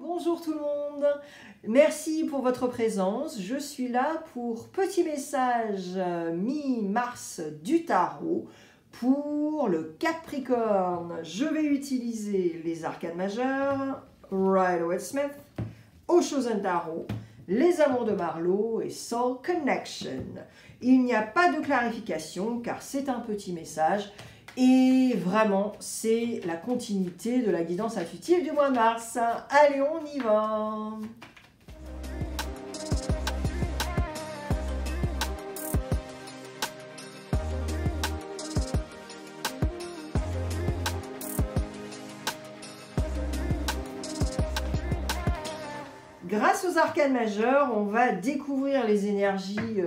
Bonjour tout le monde, merci pour votre présence. Je suis là pour petit message mi-mars du tarot pour le Capricorne. Je vais utiliser les arcanes majeures, Rider-Waite-Smith, Osho-Zen Tarot, les amours de Marlowe et Soul Connection. Il n'y a pas de clarification car c'est un petit message. Et vraiment, c'est la continuité de la guidance intuitive du mois de mars. Allez, on y va! Grâce aux arcanes majeures, on va découvrir les énergies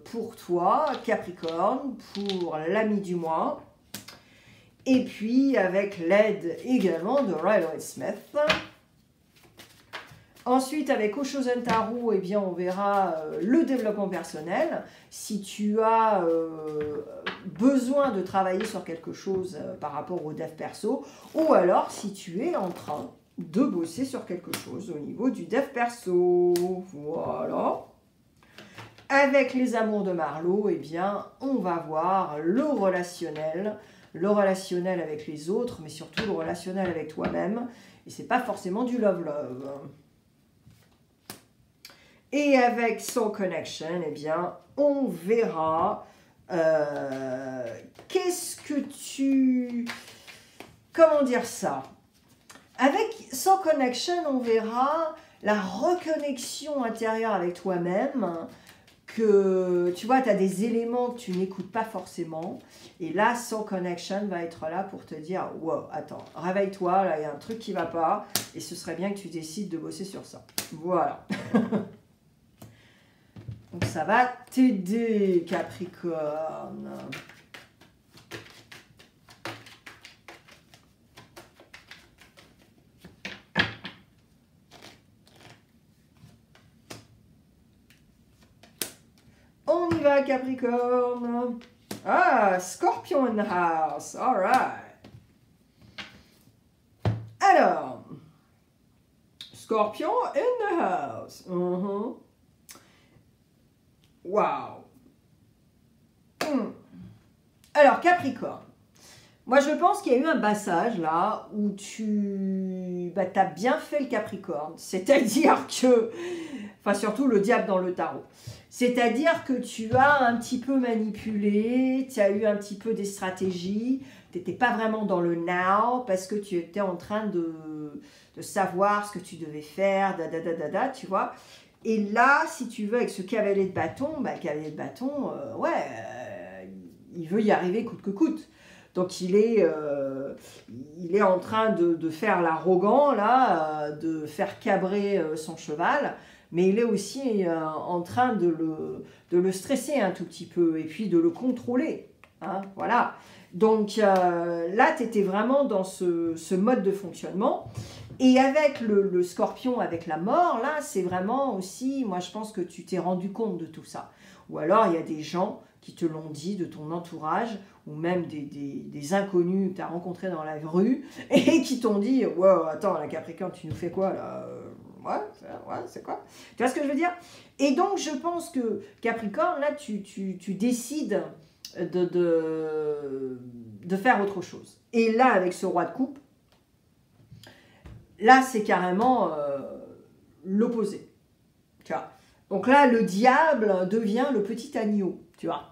pour toi, Capricorne, pour l'ami du mois. Et puis, avec l'aide également de Rider-Waite-Smith. Ensuite, avec Osho-Zen Tarot, eh bien, on verra le développement personnel. Si tu as besoin de travailler sur quelque chose par rapport au dev perso, ou alors si tu es en train de bosser sur quelque chose au niveau du dev perso. Voilà. Avec les amours de Marlowe, eh bien, on va voir le relationnel avec les autres, mais surtout le relationnel avec toi-même. Et c'est pas forcément du love-love. Et avec Soul Connection, eh bien, on verra qu'est-ce que tu... Comment dire ça? Avec Soul Connection, on verra la reconnexion intérieure avec toi-même, que tu vois, tu as des éléments que tu n'écoutes pas forcément. Et là, Soul Connection va être là pour te dire, wow, attends, réveille-toi, là, il y a un truc qui ne va pas. Et ce serait bien que tu décides de bosser sur ça. Voilà. Donc, ça va t'aider, Capricorne. On y va, Capricorne. Ah, Scorpion in the house. All right. Alors, Scorpion in the house. Wow. Alors, Capricorne. Moi, je pense qu'il y a eu un passage là où tu as bien fait le Capricorne. C'est-à-dire que, enfin surtout le diable dans le tarot. C'est-à-dire que tu as un petit peu manipulé, tu as eu un petit peu des stratégies, tu n'étais pas vraiment dans le now parce que tu étais en train de savoir ce que tu devais faire, tu vois. Et là, si tu veux, avec ce cavalier de bâton, le cavalier de bâton, il veut y arriver coûte que coûte. Donc il est en train de faire l'arrogant, là, de faire cabrer son cheval, mais il est aussi en train de le stresser un tout petit peu, et puis de le contrôler. Hein, voilà. Donc là, tu étais vraiment dans ce mode de fonctionnement. Et avec le scorpion, avec la mort, là, c'est vraiment aussi, moi je pense que tu t'es rendu compte de tout ça. Ou alors il y a des gens qui te l'ont dit, de ton entourage, ou même des inconnus que tu as rencontrés dans la rue, et qui t'ont dit, wow, attends, la Capricorne, tu nous fais quoi là? Ouais, c'est quoi? Tu vois ce que je veux dire? Et donc, je pense que Capricorne, là, tu décides de faire autre chose. Et là, avec ce roi de coupe, là, c'est carrément l'opposé. Tu vois? Donc là, le diable devient le petit agneau, tu vois?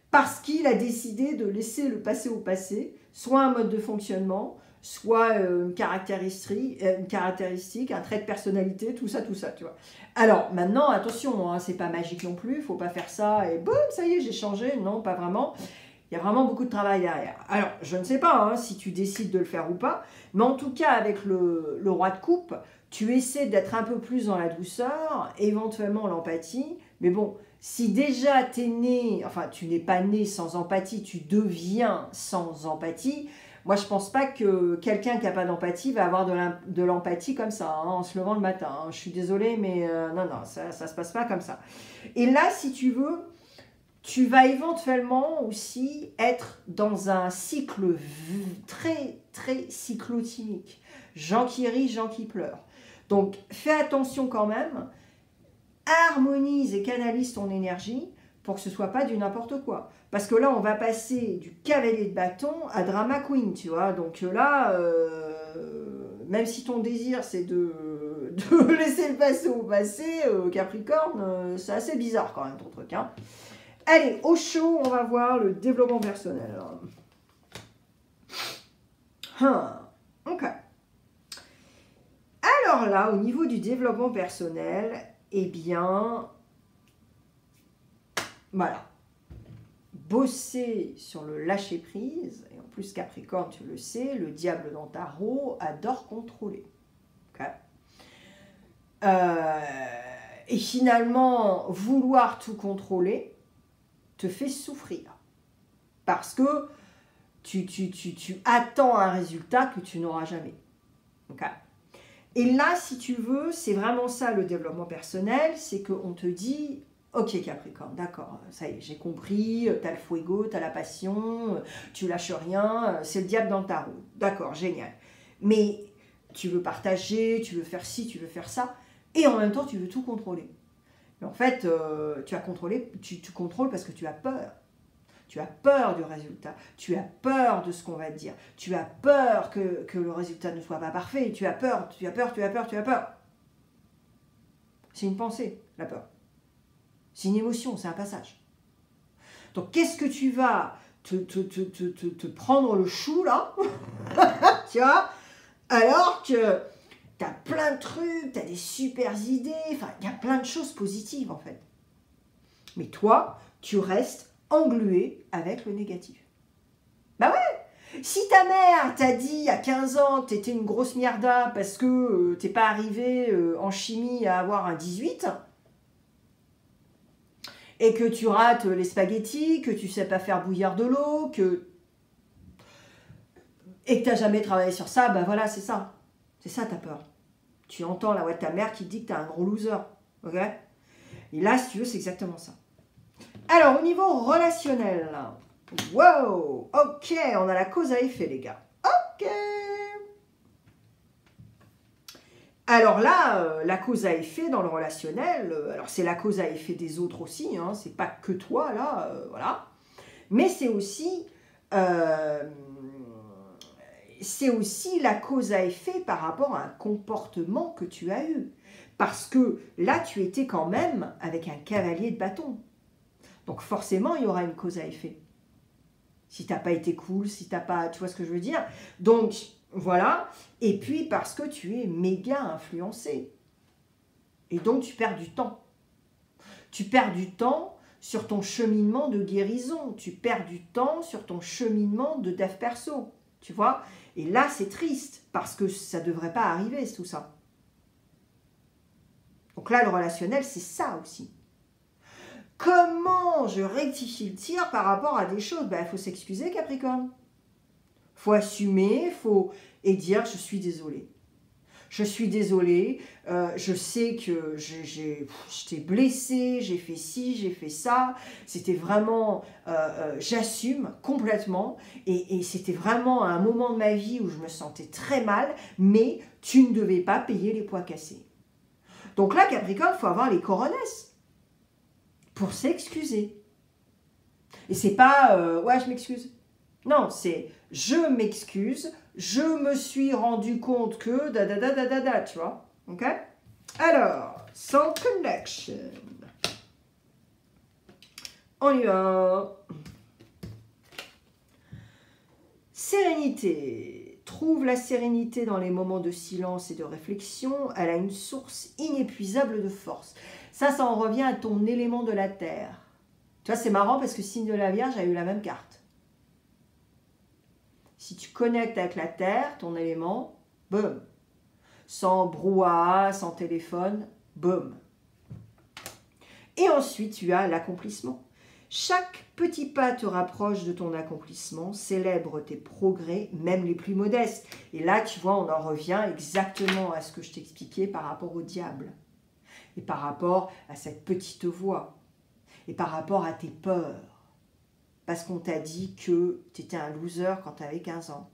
Parce qu'il a décidé de laisser le passé au passé, soit un mode de fonctionnement, soit une caractéristique, un trait de personnalité, tout ça, tu vois. Alors, maintenant, attention, hein, c'est pas magique non plus, il ne faut pas faire ça et boum, ça y est, j'ai changé. Non, pas vraiment. Il y a vraiment beaucoup de travail derrière. Alors, je ne sais pas hein, si tu décides de le faire ou pas, mais en tout cas, avec le roi de coupe, tu essaies d'être un peu plus dans la douceur, éventuellement l'empathie, mais bon, si déjà tu es né, enfin tu n'es pas né sans empathie, tu deviens sans empathie, moi je pense pas que quelqu'un qui n'a pas d'empathie va avoir de l'empathie comme ça, hein, en se levant le matin. Hein. Je suis désolée, mais non, ça se passe pas comme ça. Et là, si tu veux, tu vas éventuellement aussi être dans un cycle très cyclotimique. gens qui rient, gens qui pleurent. Donc, fais attention quand même, harmonise et canalise ton énergie pour que ce ne soit pas du n'importe quoi. Parce que là, on va passer du cavalier de bâton à drama queen, tu vois. Donc là, même si ton désir, c'est de laisser le passé au passé, Capricorne, c'est assez bizarre quand même ton truc. Hein. Allez, au chaud, on va voir le développement personnel. Ok. Alors là, au niveau du développement personnel, eh bien, voilà. Bosser sur le lâcher-prise, et en plus Capricorne, tu le sais, le diable dans ta roue adore contrôler. Okay. Et finalement, vouloir tout contrôler te fait souffrir. Parce que tu attends un résultat que tu n'auras jamais. Okay. Et là, si tu veux, c'est vraiment ça le développement personnel, c'est qu'on te dit... Ok Capricorne, d'accord, ça y est, j'ai compris, t'as le fuego, t'as la passion, tu lâches rien, c'est le diable dans ta roue. D'accord, génial. Mais tu veux partager, tu veux faire ci, tu veux faire ça, et en même temps tu veux tout contrôler. Mais en fait, tu contrôles parce que tu as peur. Tu as peur du résultat, tu as peur de ce qu'on va te dire, tu as peur que le résultat ne soit pas parfait, tu as peur. C'est une pensée, la peur. C'est une émotion, c'est un passage. Donc, qu'est-ce que tu vas te prendre le chou, là tu vois, alors que tu as plein de trucs, tu as des super idées, enfin, il y a plein de choses positives, en fait. Mais toi, tu restes englué avec le négatif. Bah ouais. Si ta mère t'a dit à 15 ans que tu étais une grosse mierda parce que t'es pas arrivé en chimie à avoir un 18... et que tu rates les spaghettis, que tu sais pas faire bouillir de l'eau, et que tu n'as jamais travaillé sur ça, ben voilà, c'est ça. C'est ça ta peur. Tu entends la voix de ta mère qui te dit que tu es un gros loser. Ok? Et là, si tu veux, c'est exactement ça. Alors, au niveau relationnel, wow, ok, on a la cause à effet, les gars. Ok. Alors là, la cause à effet dans le relationnel, alors c'est la cause à effet des autres aussi, hein, c'est pas que toi là, voilà. Mais c'est aussi la cause à effet par rapport à un comportement que tu as eu. Parce que là, tu étais quand même avec un cavalier de bâton. Donc forcément, il y aura une cause à effet. Si tu n'as pas été cool, si tu n'as pas... Tu vois ce que je veux dire? Donc... Voilà, et puis parce que tu es méga influencé. Et donc tu perds du temps. Tu perds du temps sur ton cheminement de guérison. Tu perds du temps sur ton cheminement de dev perso. Tu vois? Et là, c'est triste, parce que ça ne devrait pas arriver, tout ça. Donc là, le relationnel, c'est ça aussi. Comment je rectifie le tir par rapport à des choses? Ben, il faut s'excuser, Capricorne. Faut assumer, et dire je suis désolée. Je suis désolée, je sais que je t'ai blessée, j'ai fait ci, j'ai fait ça. C'était vraiment, j'assume complètement. Et c'était vraiment un moment de ma vie où je me sentais très mal, mais tu ne devais pas payer les pots cassés. Donc là, Capricorne, il faut avoir les coronesses pour s'excuser. Et c'est pas, ouais, je m'excuse. Non, c'est je m'excuse, je me suis rendu compte que tu vois. Ok? Alors, Soul Connection. On y va. Sérénité. Trouve la sérénité dans les moments de silence et de réflexion. Elle a une source inépuisable de force. Ça en revient à ton élément de la terre. Tu vois, c'est marrant parce que signe de la Vierge a eu la même carte. Si tu connectes avec la terre, ton élément, boum. Sans brouhaha, sans téléphone, boum. Et ensuite, tu as l'accomplissement. Chaque petit pas te rapproche de ton accomplissement, célèbre tes progrès, même les plus modestes. Et là, tu vois, on en revient exactement à ce que je t'expliquais par rapport au diable. Et par rapport à cette petite voix. Et par rapport à tes peurs. Parce qu'on t'a dit que tu étais un loser quand tu avais 15 ans.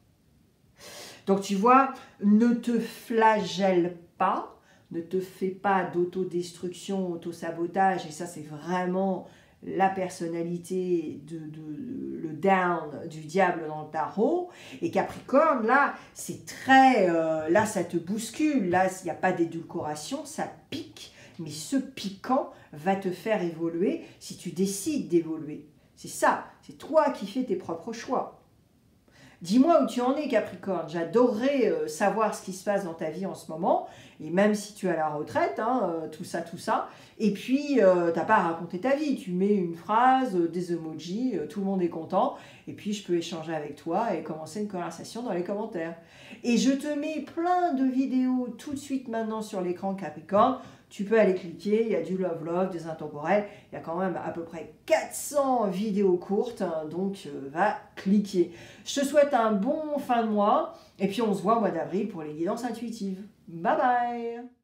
Donc tu vois, ne te flagelle pas, ne te fais pas d'autodestruction, autosabotage, et ça c'est vraiment la personnalité, le down du diable dans le tarot. Et Capricorne, là, c'est très... là, ça te bouscule, là, il n'y a pas d'édulcoration, ça pique, mais ce piquant va te faire évoluer si tu décides d'évoluer. C'est ça, c'est toi qui fais tes propres choix. Dis-moi où tu en es, Capricorne. J'adorerais savoir ce qui se passe dans ta vie en ce moment. Et même si tu es à la retraite, hein, tout ça, tout ça. Et puis, tu n'as pas à raconter ta vie. Tu mets une phrase, des emojis, tout le monde est content. Et puis, je peux échanger avec toi et commencer une conversation dans les commentaires. Et je te mets plein de vidéos tout de suite maintenant sur l'écran, Capricorne. Tu peux aller cliquer, il y a du love, des intemporels. Il y a quand même à peu près 400 vidéos courtes, hein, donc va cliquer. Je te souhaite un bon fin de mois et puis on se voit au mois d'avril pour les guidances intuitives. Bye bye!